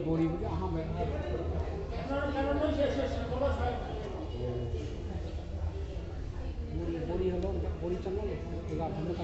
बोरी हाँ मैं बोरी हलो बोरी चलना एगार हम लोग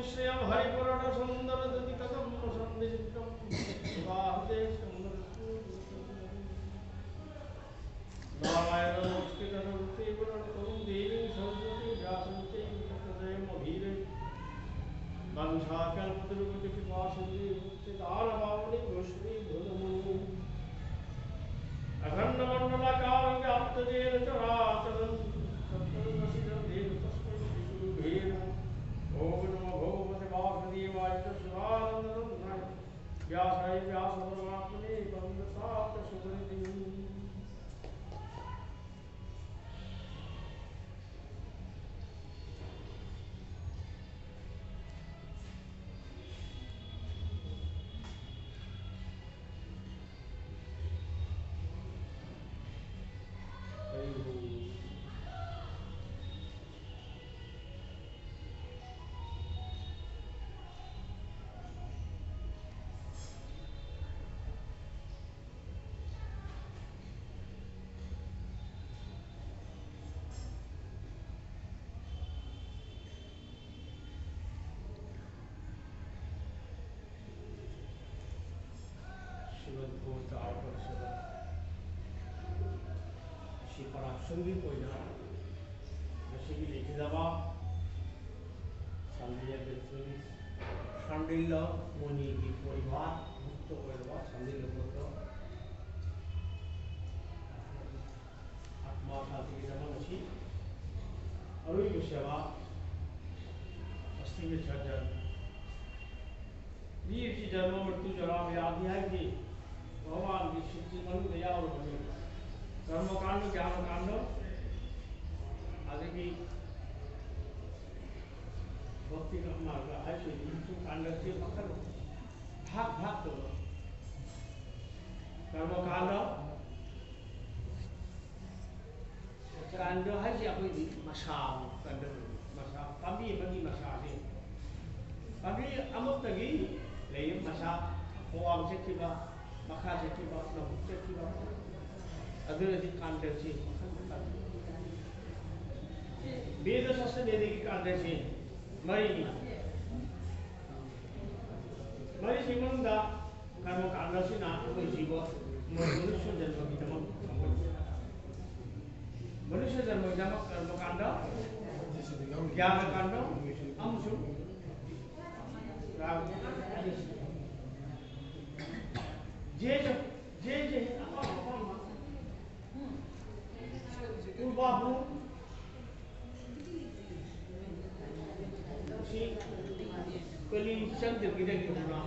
श्रियं हरिपुराण सुंदर दति कथम संदिष्टम सुबाहुदे नारायण नमस्कृत नरते वरं देवी सरस्वती व्यासं च तदेव वंशाकल्पतरुपति पिपासुते मुक्तिदारभावनि गोश्री भुजमुनि अखण्डमण्डलाकारं व्याप्तदेन चराचरं सत्तदशिरं देव तस्मै श्रीगुरुवे नमः। ॐ नमो भगवते वासुदेवाय च शिवानन्दनन्दनाय व्यासाय व्यासपरमात्मने वन्दसात सुहृदिम्। संगी कोइना मसीगी लिखिदाबा संदिया बेतुनी शांडिल्ला मोनी की परिवार मुक्त कोइना संदिल्ला मुक्त आत्मा साथी की जमा मसी अरुई कुशवा अस्ति में चर्चा वीर की जन्म मृत्यु जरा व्याधि है कि भगवान की शिक्षी मनु दया और बने कर्म कांड ज्ञान कांड आगे की भक्ति का मार्ग है सो हिंदू कांड से पकड़ भाग भाग तो कर्म कांड कांड है कि अभी भी मशाल कांड मशाल कभी बनी मशाल है कभी अमुक तगी ले मशाल होवाब से किबा मखा से किबा नमुक से किबा अदुरदी कांड से वेद शास्त्र वेद की कांड से मरी मरी जीवन दा कर्म कांड से ना कोई जीव मनुष्य जन्म की तमाम मनुष्य जन्म की तमाम कर्म कांड ज्ञान कांड अमसु राग जे बाबू सी कली चंद गिरे की होना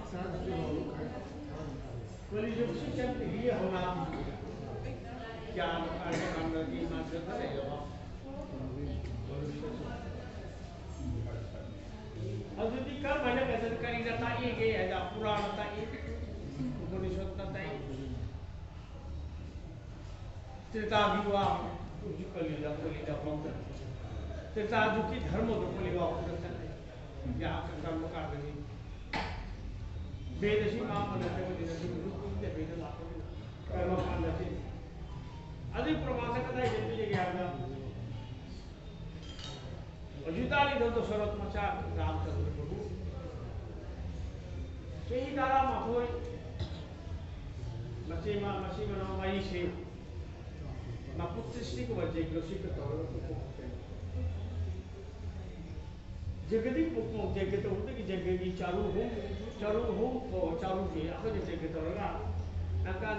कली जब से चंद गिरे होना क्या कार्य कांड की मात्र करेगा अजुदी कर मैंने कथन करी जाता ये के है पुराण था ये उपनिषद था ये त्रेता विवाह कलिजा पंथ त्रेता जुकी धर्म तो कलिगा या कर्म कांड में वेद से काम करते हुए दिन रूप वेद लाभ कर्म कांड से अधिक प्रमाण कथा है ये ज्ञान का अजुताली दो शरत मचा रामचंद्र प्रभु कई तारा माथोई मचेमा मसीमा माई से पुत्री को बच्चे कृषि के तौर पर जगदी पुष्पों जगत होते कि जगदी चारू हो और चारू के apa je jagत होगा nakal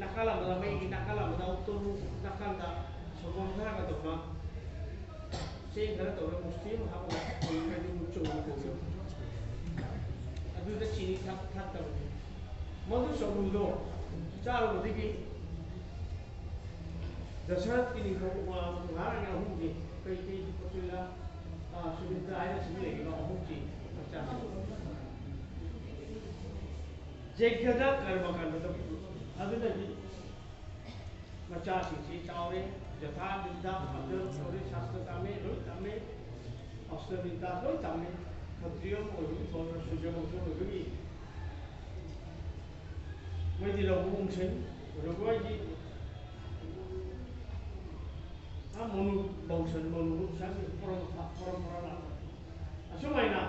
nakala malamai nakala madautur nakala sebelum sana kata mak saya kata orang muslim apa orang itu muncul muncul aduh dah sini tak tahu malu sebelum itu Charu देखी दशरथ की महाराज ने अहूँ की कई कई पसुला सुविधा आया सुविधा की अहूँ की अच्छा जगदा कर्म करने तो अभी तक मचासी ची चावरे जथा विद्या अदर चौरे शास्त्र में रोज हमें अस्त्र विद्या रोज हमें खत्रियों को भी सोना सुजम को भी मैं दिला बुम से रोगवाई जी monu bangsan monu sang परंपरा असमायना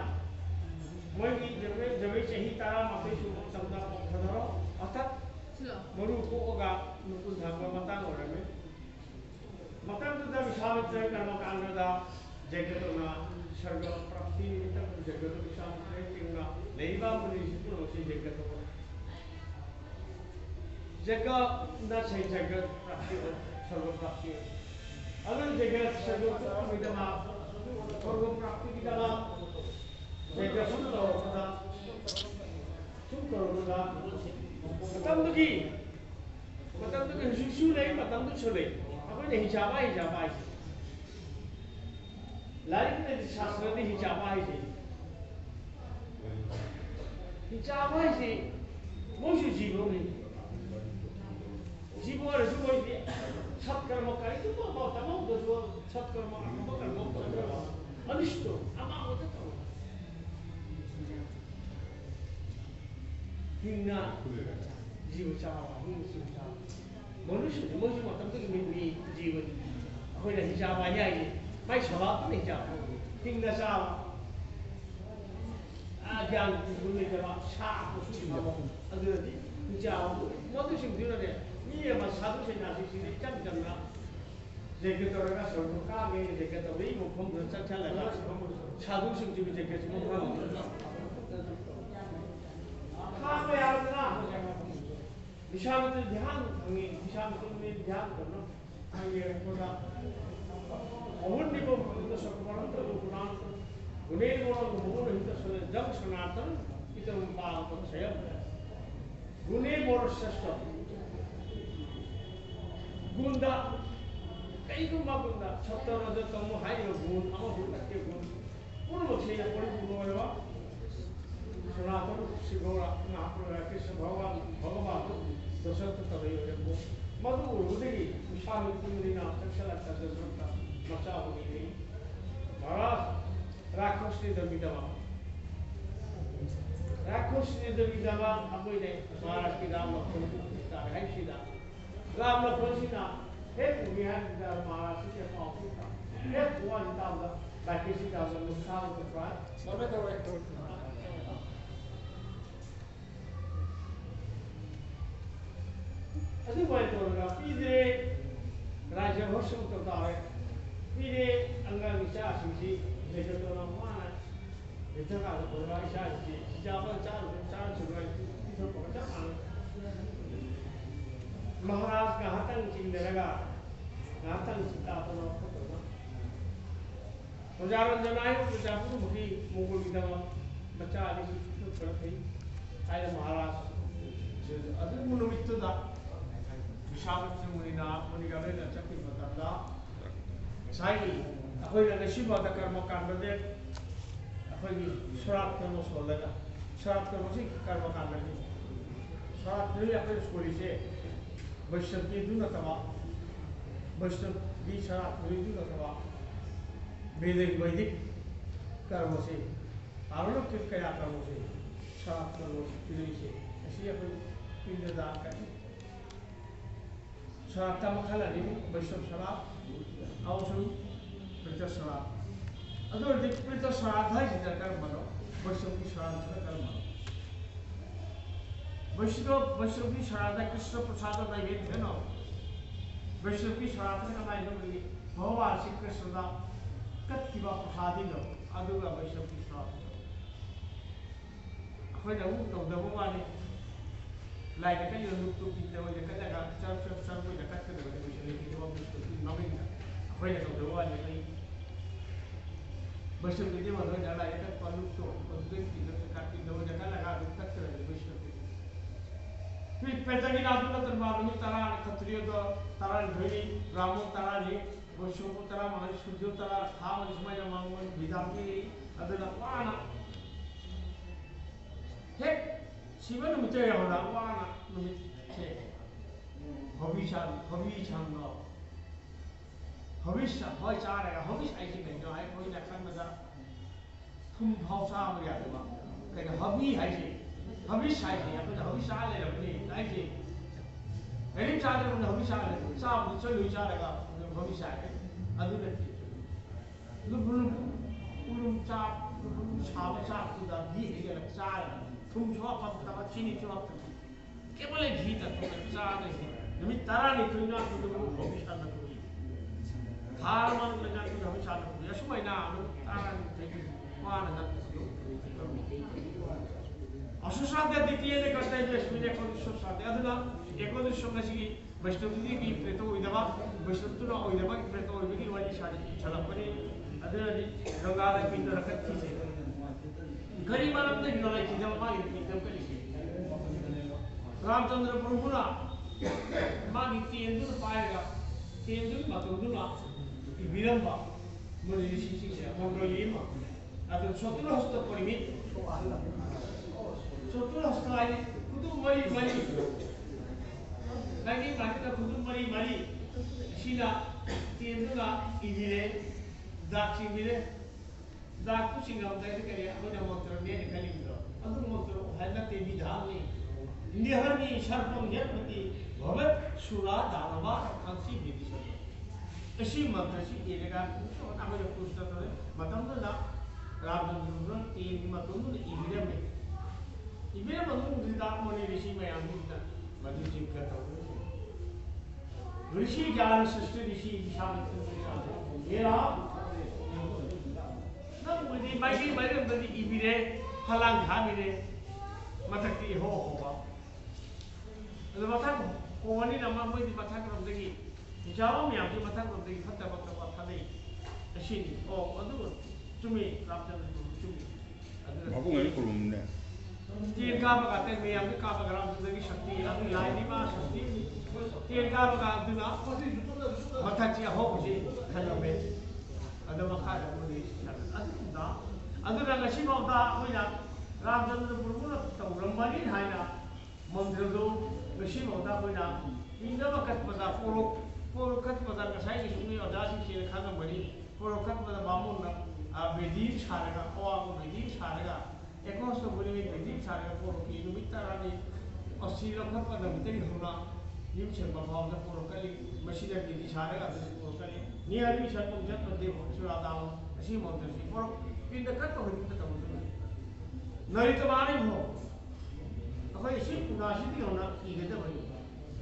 मरु कोगा नुकुल थांबा मतंग ओरमे मतंग तो विश्वामित्र कर्मकांडदा जगतोना सर्ग प्राप्ति निमित्त जगत विश्वामित्र किंगा लेबा मुनि से जगत जगत न से जगत प्राप्ति सर्व प्राप्ति अगर जगत सर्व प्राप्ति विदमा सर्व प्राप्ति विदमा जगत सुन लो पदा सुन करो पदा मतलब तो हिशु ले मतलब तो चले अपन ने हिजाबा लाइफ में शास्त्र ने हिजाबा है मोशु जीवो में जीवो और जो कोई सत्कर्म करे तो तमाम जो सत्कर्म कर्म अनिष्ट आमा होता तो हिंना जीव चावा मनुष्य मतलब तो जीवन अखोई हिजाबा है माई स्वभाव नहीं जाओ हिंना चावा ज्ञान गुण जब साफ अदुरदी हिजाब मधु सिंधु ने ये साधु से नासी से चम चमना जेके तोरगा सर्व का गे जेके तो वही मुखम चचा लगा साधु सिंधु भी जेके मुखम खा पे यार ना विश्वामित्र ध्यान हमें विश्वामित्र में ध्यान करना हमें थोड़ा और निको तो सकवान तो पुराण गुणे गुण गुण हित सो जग सनातन इतम पाप क्षय गुणे मोर श्रेष्ठ गुंडा कई गुमा गुंडा छत्तर रज तम हाय गुण हम गुण के गुण पूर्ण से या परिपूर्ण होवा सनातन शिवरा महाप्रभु कृष्ण भगवान दशरथ तदयो मधु उदगी विश्वामित्र मुनि नाम चक्षला तदसरता मचा हो गई महाराज राक्षस ने दबिदवा अपने ने महाराज की राम लक्ष्मण को पूछता है सीधा राम लक्ष्मण सीधा हे पुगियान महाराज के पास का हे बुआ जिता होगा बाकी सीधा होगा नुकसान के प्राय मने तो एक अभी बात होगा पीछे राज्य भोषण तो तारे पीछे अंगार विचार सिंची जैसे तो ना माना जैसे का तो पूरा विचार सिंची जापर चार चुराई इधर पहुंचा महाराज कहाँ तक चिंदे लगा कहाँ तक चिंता तो ना होता प्रजारन जनाए प्रजापुर भगी मुगल की दवा बच्चा आदि तो करते ही आये महाराज अदर मुनुमित्तु दा विश्वामित्र मुनिना मुनिगले न चक्की मतंदा साई अखोई न शिवदा कर्म कांडदे अखोई श्राप कर्म सोलगा श्राप कर्म से कर्म कांडदे श्राप नहीं अखोई स्कूली से वैष्णव की दूना तवा वैष्णव की श्राप नहीं दूना तवा वैदिक कर्म से आरोप के क्या कर्म से श्राप कर्म से ऐसी अखोई पिंड दान करनी शराब का मखला नहीं वैष्णव शराब आवश्यक प्रजा शराब अदर दिख प्रजा शराब है जितना कर्म बनो वैष्णव की शराब का कर्म वैष्णव की शराब है कृष्ण प्रसाद नैवेद्य है ना वैष्णव की शराब का कमाई हो गई भगवान श्री कृष्ण का कत्तिवा प्रसादी नो अदुगा वैष्णव की शराब अखोई ना वो तो दबोवाने लाइक का ये लोग तो कितने वो जगह जगह चल कोई जगह के दबे कुछ लेकिन वो मुझको नवीन का अखोई ना तो वो वाले नहीं वैष्णव के जीवन में ज़्यादा ये तक पल्लू तो उद्योग की जगह काटी दो जगह लगा दो तक के वैष्णव के फिर पैदा की रात में दरबार में तारा खत्रियों तो तारा ढोली रामो तारा ले वैष्णव को तारा महान सूर्यो तारा था और इसमें जब मांगो विधान की अदला पाना है शिवन मुझे होना वाना मुझे भविष्य नो भविष्य भाई चाह रहा है भविष्य ऐसे नहीं जो है कोई लक्षण में जा तुम भावसा हो गया तो कहते हबी है जी भविष्य है जी अपने भविष्य आ ले अपने ऐसे नहीं चाहते अपने भविष्य आ ले साफ चलो विचारेगा भविष्य है अधूरे लुबुलुम चाप छाप छाप तो दी है ये चार तुम जो आप तब चीनी जो आप केवल घी तक चाने नमी तारा ने तुना तुदु ऑफिसर न तुई थार मन लगा तुदु हम चाने तुई असुमाय ना तारा ने तेगी वान न असुसाध्य द्वितीय ने करता है जस्मिन एकोदिशो साध्य अदुना एकोदिशो नसिगी वैष्णवी की प्रेतो इदवा वैष्णवतुना ओइदवा की प्रेतो ओइबगी वाली शादी छलपने अदुना गंगा द पिंड रखत थी से गरी मानव ने गिनला की जब मागी पिंड कली रामचंद्र प्रभुना मागी तेंदुर पाएगा तेंदुर मतुदुना विरंबा मुनि ऋषि से मंगल येमा अदु सतुर हस्त परिमित सतुर हस्त आई कुदु मरी मरी lagi mati kudu mari mari sila tiendula ibile dak ibile dak ku singam dai kare amana motor ne kali do adu motor halla te bidhan ni nihar ni sharpam yapati bhavat sura danava khansi bidisha ashi mantra si elega amana pusta tore matam da ramchandra tien matum ibile me ibile matum da moni rishi mayam da madu jinka taw ऋषि ज्ञान सृष्टि ऋषि विशाल ये रहा ना मुझे बाकी मेरे बड़ी इबिरे हलांग हाबिरे मतकती हो होगा तो मतक कोवनी ना मां मुझे मतक रंदगी जाओ मैं आपकी मतक रंदगी फटा फटा फटा नहीं ऐसी ओ अदु तुम्हें रामचंद्र तुम्हें बाबू मेरे को रूम ने तीन का बगाते मैं आपके का बगाराम जिंदगी शक्ति अभी लाइनी मां शक्ति तीन का बगाते ना मथाची हो जी खलबे अदम खादा मुझे अदुदा अदुदा ngasi mauda hoina ramchandra purmuna tawrambani haina mandrado ngasi mauda hoina indama katpada poro katpada ngasai ki suni adasi se khana mari poro katpada bamun na bedi charaga awa bedi charaga ekos to buri bedi charaga poro ki numitara ni asira katpada mitari hona yim chemba bhavda poro kali mashida bedi charaga poro kali ni ari chakun jat pade sura dam asi montar si poro pinda kat to hita to nari to mani ho akhoi si pura si di hona ki ge da bari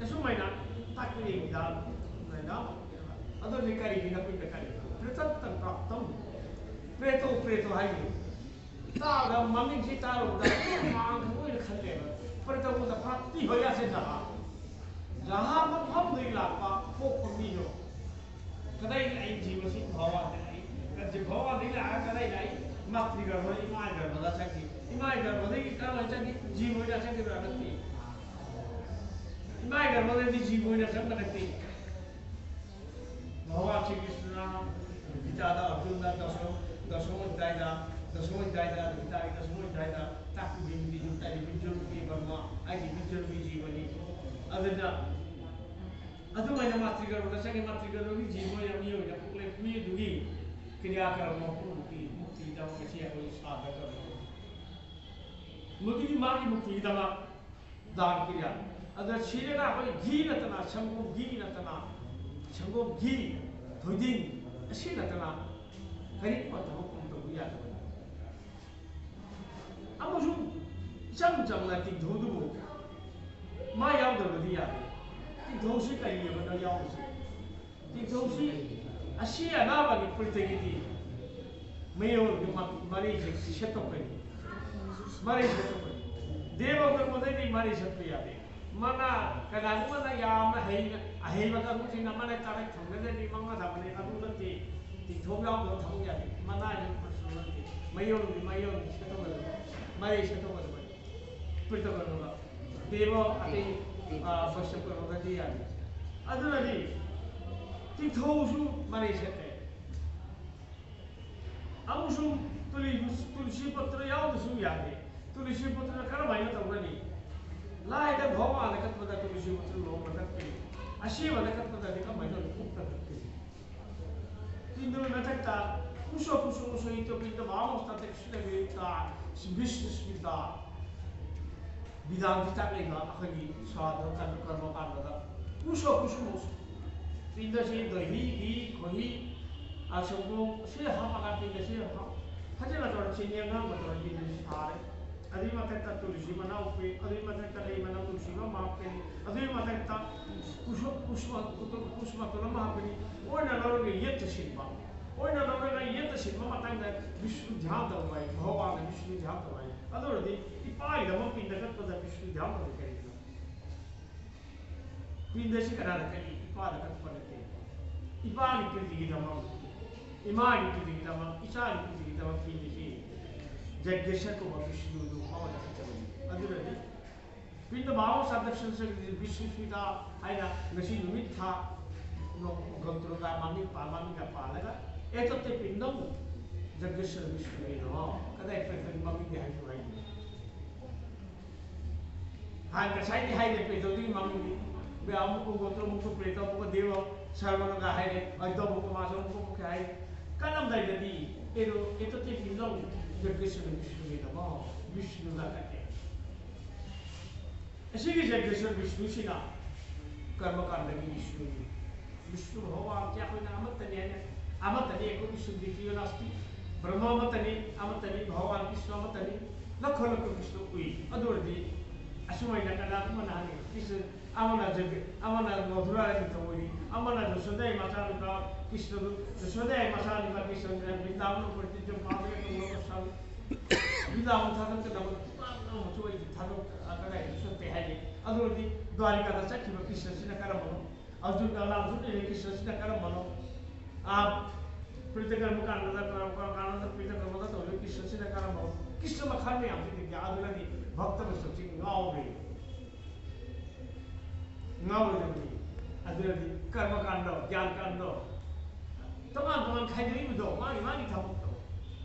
esu mai na takri da na ador ni kari ni na pinda kari pretat tan praptam preto hai ta ga mami si ta ro da ma ko ni khalle preto ko da prapti hoya se jaha jaha mapham dei la pa phok mi ho kadai lai jiwa si bhawa dai kad je bhawa dei la kadai lai matri gar ho imai gar bada chaki imai gar bada ki ka la chaki jiwa da chaki ra nakti imai gar bada di jiwa da chaki nakti bhawa chi krishna gita da arjuna daso daida gita daso daida takku bindi jutai bijur ki barma ai bijur bi jiwani adana adu mai na matri gar bada chaki matri gar ro ki jiwa ya mi ho ya pukle mi dugi kriya karma mukti da ko chi ai sadha kar mukti ma ki mukti da ma dan kriya adha chile na ko gi na tana sangom gi na tana sangom gi thoiding asi na tana kari pa ta ko to ya ta amu jam la ti thodu ma yaw da di ya ti thosi kai ye ba da yaw si ti thosi asi ana ba ki pritegi ti mayor ki mari je seto kai mari seto kai dewa ko mo dei mari seto ya de mana kana mana ya ma hei ba ka ku na mana ta ra thong de ni manga da ne adu na ti ti thong yaw do thong ya de mana ni personal ti mayor seto ba mari seto ba prito ko ba dewa ate basha ko ga di ya adu na ni ti thosu mari seto amusum tulsi patra yaw su ya de tulsi patra kar mai ta gani lai da bhawa da kat pada tulsi patra lo matak pe ashi wala kat pada de ka mai da ukta pe tindu natak ta kuso ito pinta vamos ta tekshna ge ta bismillah bidang kita le ga akhani sadha kan karma karma kuso pinda se dahi hi khohi asongo se ha paga pinda se ha hajala tor chinya nga ma tor pinda sare अदुई मथक्ता तुलसी मना उपे अदुई मथक्ता लई मना तुलसी मा मापेनी अदुई मथक्ता पुष्प तुलम हापनी ओना लौरगे येत शिल्पा ओना लौरगे येत शिल्पा मतंग विष्णु ध्यान तवाई भगवान विष्णु ध्यान तवाई अदुरदी इपाई दम पिंडक पद विष्णु ध्यान तवाई करी पिंडसी करा करी इपाद कट पड़ते इपानी पिंडी दम इमानी पिंडी दम इसानी पिंडी दम पिंडी जगदीशन को विष्णु भाव अदुरदी पिंड भाव सदर्शन से विष्णु सीता आइना नसी निमित था नो गंतुर का मामी का पालगा एक तो पिंडम जगदीशन विष्णु है नो कदा एक फिर मामी के हाई सुनाई हां कसाई के हाई पे तो दी मामी बे आम को गंतुर मुख प्रेत को देव सर्वनो का हाई अदो मुख मासो मुख हाई कलम दाई दी एरो एक तो पिंडम जगदीशन विष्णु है नो विष्णु का कहते ऐसे की जगदीश्वर विष्णु सिना कर्मकांड की विष्णु विष्णु भगवान क्या कोई नाम तने है अमतने को विष्णु दिव्य नास्ति ब्रह्म मतने अमतने भगवान कृष्ण मतने लख लख विष्णु हुई अदुरदी असुमय नकना मनाने किस अमना जग अमना मधुरा की तोरी अमना जसोदय माता का कृष्ण जसोदय माता का कृष्ण वृंदावन प्रति जो पावे को लोग सब वृंदावन था तो नम जोई थानो अगर सोते है अदुरदी द्वारिका दा चखिब कृष्ण सिना करमनो अर्जुन का लाल जुने कृष्ण सिना करमनो आप प्रीतकर्म कांड प्रीतकर्म तो कृष्ण सिना करमनो कृष्ण मखान में आते थे अदुरदी भक्त बसोची गाओगे गाओगे अदुरदी कर्म कांड ज्ञान कांड तमान खाइदरी बुदो मानी थामुक्तो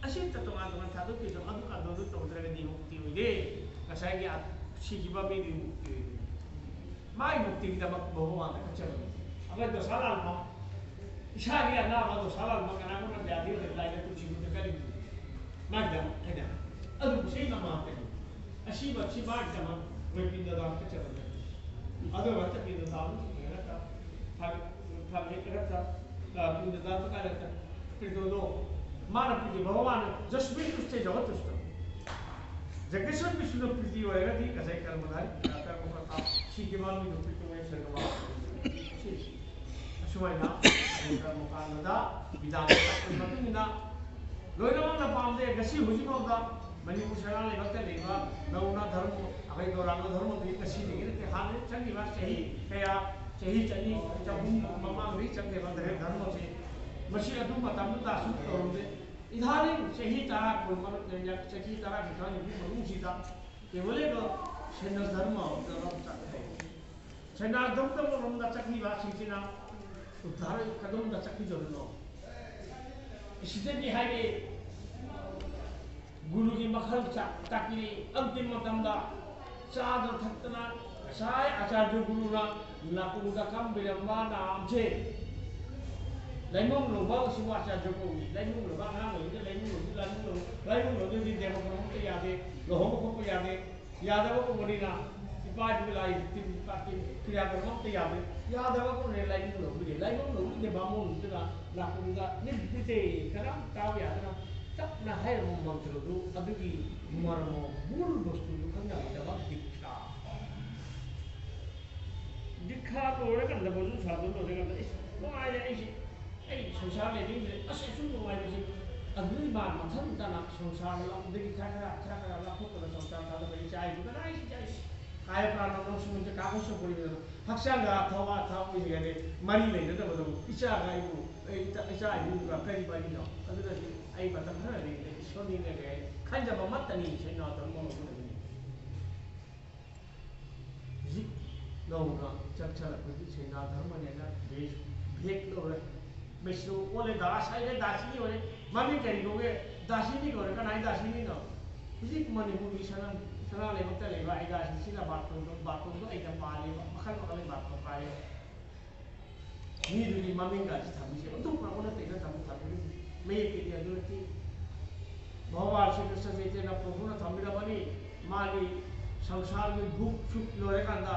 असित तमान था तो कि अदु का दो तो उतरगदी मुक्ति हुई कसाई सिखिबा में मुक्ति माई मुक्ति की दमक भगवान का चल अगर दसालाल मा इशारी ना मा दसालाल मा कना को ब्याधि रे लाई तो जीव तो करी मागदम हैदा अदु से ना मा ते अशी बच्ची बात दम वे पिंड दान के चल अदु वत पिंड दान रखा था एक रखा पिंड दान का रखा फिर दो मानव पिंड भगवान जसबिन उससे जगत उसको जगदीश्वर विष्णु प्रीति होएगा ठीक है सही कर्मधारी कर्म करता सीखिमान में जो प्रीति में सर्गवा अशुभाइना कर्म कांडा विधान मतुंगिना लोइनमंग पामदे गसी हुजिमौदा मणिपुर सरकार लेवते लेवा नौना धर्म अबै गौरांग धर्म दी गसी दिगिरते हाने चंगीवा सही कया सही चनी चबुम ममांगरी चंगे बंदरे धर्म से मसी अदु मतम दासु तोरदे इधानी सही तारा कुलमन सही तारा विधान की मनुष्यता केवल एक सेना धर्म धर्म चक्र सेना धर्म तो रमदा चक्री वासिना उद्धार कदम दा चक्री जरनो इसीते भी है कि गुरु की मखल चक्री अंतिम मतमदा चादर थकतना साय आचार्य गुरु ना लापुदा कम बिरंबा नाम से लाइमों लोग बाग सिवा आचार्य को लाइमों लोग बाग नाम होते लाइमों लोग जो दिन देवों को हमको यादें लोगों को यादें यादवों को मरीना इपाट बिलाई तीन पार्टी क्रियाक्रमों को यादवों को ने लाइमों लोग भी बामों लोग ना लापुदा नित्य करम ताव्या करम तब ना है मंत्र दो अभी मरमो मूल वस्तु जो खंडा विधवा दीक्षा तो वो करना बहुत साधु तो करना वो आया ऐसे संसार में नहीं ऐसे सुन आया जैसे अगली बार मथन तना संसार ला देखी खरा लाखों का संसार था तो बड़ी चाय जो ना ऐसे चाय काय प्राण में सुन के कागज से पड़ी है हक्सांगा था वो ये मरी नहीं तो बोलो इच्छा गाय को इच्छा आई को कई बार नहीं अगर आई बता ना नहीं सोनी ने गए खंजा मत नहीं से ना तो मोनो नहीं नौना चर्चा कुछ सेना धर्म ने ना देश भेक लो रे विष्णु बोले दास है दासी हो रे मामी करी होगे दासी नहीं करे का नहीं दासी नहीं ना जी मणिपुर की सना ले मत ले भाई दासी सीना बात तो एकदम पाले मखल बात तो पाले नी दुनी मामी का स्थान से तो प्रभु तेना तम था मैं के दिया दुरती भगवान श्री कृष्ण चैतन्य प्रभु ने थमिरा बनी माली संसार में भूख सुख लोरे कांदा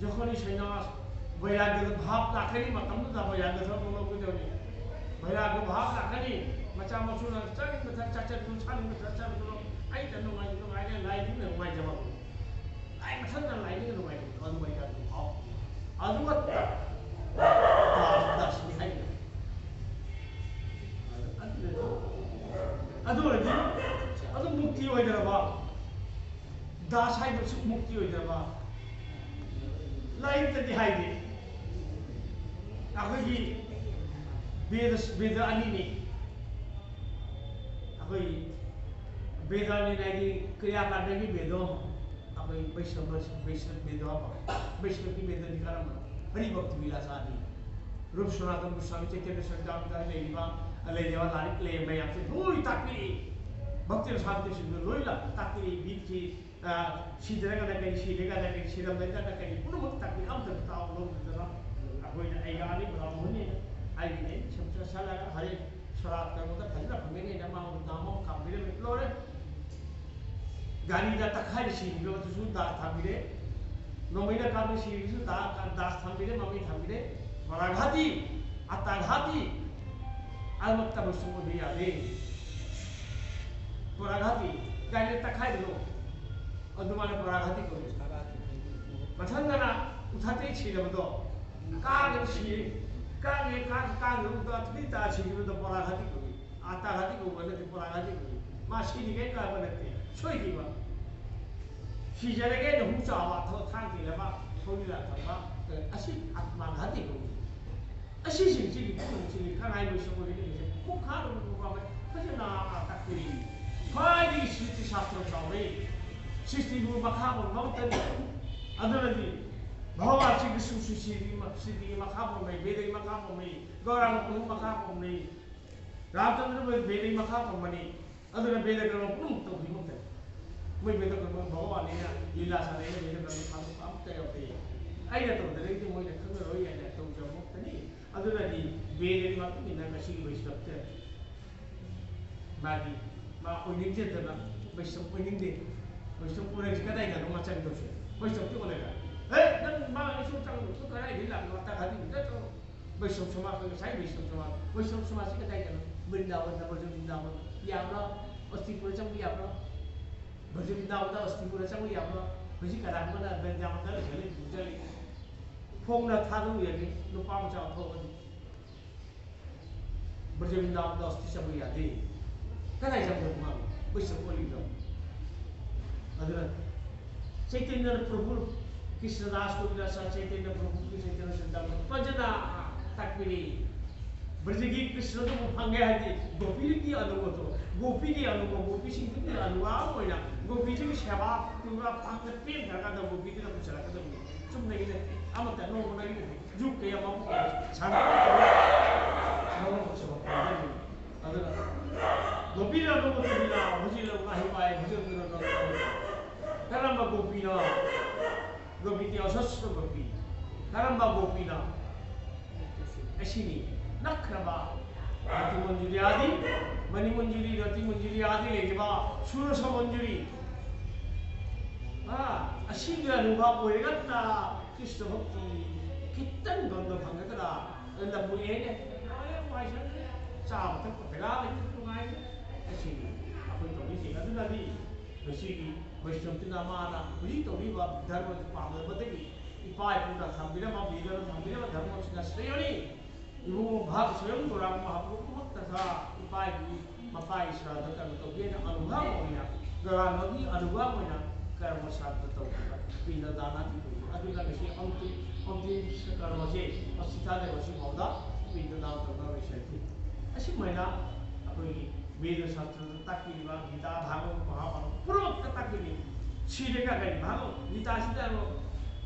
जखनी सैनास वैराग्य भाव लाखनी मतम दा वैराग्य सब लोग को देवनी वैराग्य भाव लाखनी मचा मचुना चारिंग मथा चाचर दु छान मथा चाचर दु आई त नुंगाई लाइनिंग नुंगाई जमा आई मथन ना लाइनिंग नुंगाई अदु bai का हाउ अदु दास नि हाई अदु मुक्ति ओइदरबा दास हाई बसु मुक्ति ओइदरबा लाइन तदि हाइदे अखोगी वेद अनि ने अखोई वेद अनि नाइदि क्रिया काण्डगी वेदो अखोई वैष्णव वेदो वैष्णव की वेद निकारम हरि भक्ति विलास आदि रूप सनातन गोस्वामी चैतन्य सरदार लेलिबा लेजेवा लारिक ले मयाम से लोई ताकि भक्ति शांति सिंह लोईला ताकि बीच की सीधेगा ना कहीं सीधेगा ना कहीं सीधम देता ना कहीं पुनः मुक्त ताकि हम तक ताऊ लोग जरा अकोई ना ऐगा आने बराबर होने आई ने सबसे साला हरे शराब का मतलब हजरा फमेंगे ना माँ उदामों काबिले में फ्लोरे गानी दा तखाई सीधी में तो सुन दास थामिले नोमिना काबिल सीधी सुन दास थामिले मम्मी थामिले पराघाती अताघाती अलमत्ता बसुमो भी आदे पराघाती गानी तखाई लो अदुमाने पराघाती को मथंगना उठाते छिलबदो कागे छि कागे उदा थ्रिता छिलबदो पराघाती को आताघाती को बने पराघाती को मा छिलिगे का बनते सोइदिबा सिजरगे न हुचावा थो थांगे लबा थोलिला थबा असि आत्माघाती को असि सिंचि पुंचि खानाय बैसो नि कुखा रुवा फजना ताकुरी फाइदि स्थिति शास्त्र चावे सृष्टि को मखाबो ममतन अदरदी भगवान श्री कृष्ण श्री मखाबो में वेद मखाबो में गौरांग को मखाबो में रामचंद्र में वेद मखाबो मनी अदर वेद कर्म पुन तो भी मुक्त मैं वेद कर्म भगवान ने लीला सारे वेद कर्म काम काम तयते आई ना तो दरे की मोय खंग रोय या तो जो मुक्त नहीं अदरदी वेद मत में ना सी वैष्णव मागी मा ओनिजे दना वैष्णव ओनिंदे वैष्णव पूरे जगह का नो मचन दोसे वैष्णव क्यों बोलेगा ए नन मा वैष्णव चंग तो कराई ढीला माता खाती तो वैष्णव समाज को साई वैष्णव समाज के दाई का वृंदावन न वृंदावन याबरा अस्तिपुर चंग याबरा वृंदावन अस्तिपुर चंग याबरा हजि करामना वृंदावन दा झले झले फोंगना थादु यागे नुपा मचा थोबन वृंदावन अस्ति चंग यादे कराई चंग मा वैष्णव बोलिदो अदर चैतन्य प्रभु कृष्णदास को विलासा चैतन्य प्रभु की चैतन्य संदान पजना तकबिरी ब्रजगी कृष्ण तो फंगे है गोपी की अनुभव तो गोपी की अनुभव गोपी सिंह की अनुभव होइना गोपी की सेवा पूरा पाक पेन करका द गोपी की तो चला कदम चुप नहीं ने अमत नो नहीं जुक के हम छान नो सब अदर गोपी रा नो गोपी रा भुजी लोग नाही पाए भुजी no Karamba Gopina, Gopiti Asasra Gopi, Karamba Gopina, Ashini, Nakraba, Rati Manjuri Adi, Mani Manjuri, Rati Manjuri Adi, Legaba, Surasa Manjuri. Ashini Anuba Poegata, Krishna Bhakti, Kitan Gondo Pangata, and the Buene, why should Chow, Pagala, Ashini, Apo Tobi, Adunadi, Rashidi. वैष्णव की नामाना बुझी तो भी बाप धर्म पागल बतेगी इपाय पूरा संबिले मां bigger संबिले में धर्म से श्रेयोनी वो भाग स्वयं तो राम महाप्रभु मत था इपाय की मपाय श्राद्ध कर्म तो ये अनुभव होना गरानगी अनुभव होना कर्म श्राद्ध तो पिंड दाना की अदुला के अंतिम कर्म से अस्तिता ने वशी मौदा पिंड दान करना विषय थी ऐसी महिला अपनी वेद शास्त्र ताकि गीता भागवत महाभारत पूर्वोक्त ताकि सीधेगा कहीं भागवत गीता सीधा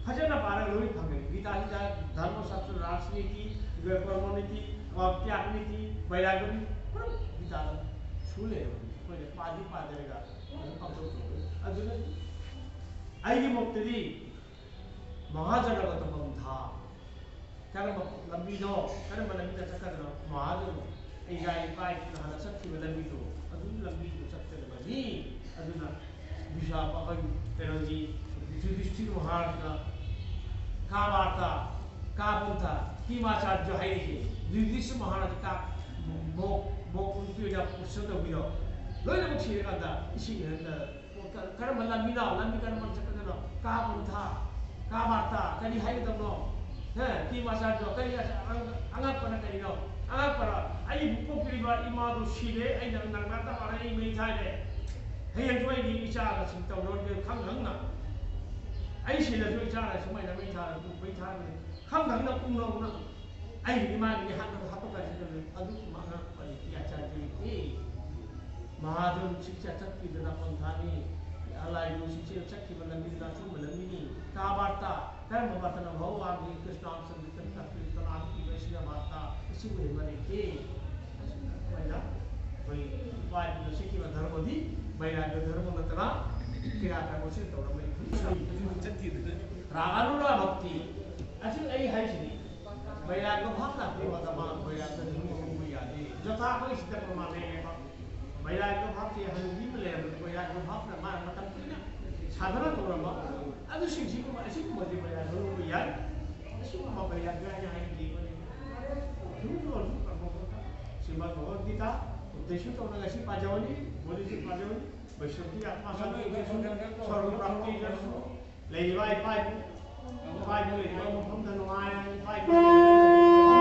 भजन पारा लोही फंगे गीता सीधा धर्म शास्त्र राजनीति कर्म नीति त्याग नीति वैराग्य पूरा गीता छूले कोई पादी पादेगा अदुना आईगी मुक्ति महाजनगत बंधा कर्म लंबी दो कर्म लंबी तक कर महाजन इगाई पाई हना सक्ति लंबी तो अदुन लंबी तो सक्ति लंबी अदुना विशा पवन तेरोजी युधिष्ठिर महाराज का वार्ता का बोलता की माचार जो है ये युधिष्ठिर महाराज का 목줄기가 부서도비로 너희는 치러간다 이시는데 그런 말 남미나 남미 그런 말 잠깐만 까본다 까봤다 그니 하이도노 네 비마사도 그니 안가거나 그니요 안가거나 아이 북곡비리바 이마도 시래 아이 낭낭나다 말아 이 메이타이래 해양 조이기 이자가 진짜 너는 강강나 아이 시래 조이자라 정말 나 메이타 메이타는 강강나 꿈나구나 아이 이마니 한도 합법까지 아주 많아 빨리 야자지 마좀 직접 찾기도 나쁜 다니 알아이고 직접 찾기만 남기도 나쁜 남기니 가봤다 다른 뭐 봤다는 거와기 크리스탄스 같은 크리스탄 아기 베시가 봤다 시부에 말이지 맞나 거의 와이도 시키면 다르거디 바이라도 다르면 나타나 그래야 것이 또 라가루라 먹기 아직 아이 하이시니 바이라도 확나 그거다 막 바이라도 너무 야지 저다 거기 진짜 그러면 바이라도 확이 하는 비밀에 바이라도 확나 말 맞다 사धारण 그러면 아주 심심한 맛이 뭐지 바이라도 너무 야 심한 바이라도 그냥 하는 게 그런 거 Srimad Bhagavad Gita, उद्देश्य तो उन्हें ऐसी पाजावनी, बोली सी पाजावनी, वैष्णवी आत्मा साधु सर्व प्राप्ति जर्सु, लेवाई पाई लेवाई हम धनवाय पाई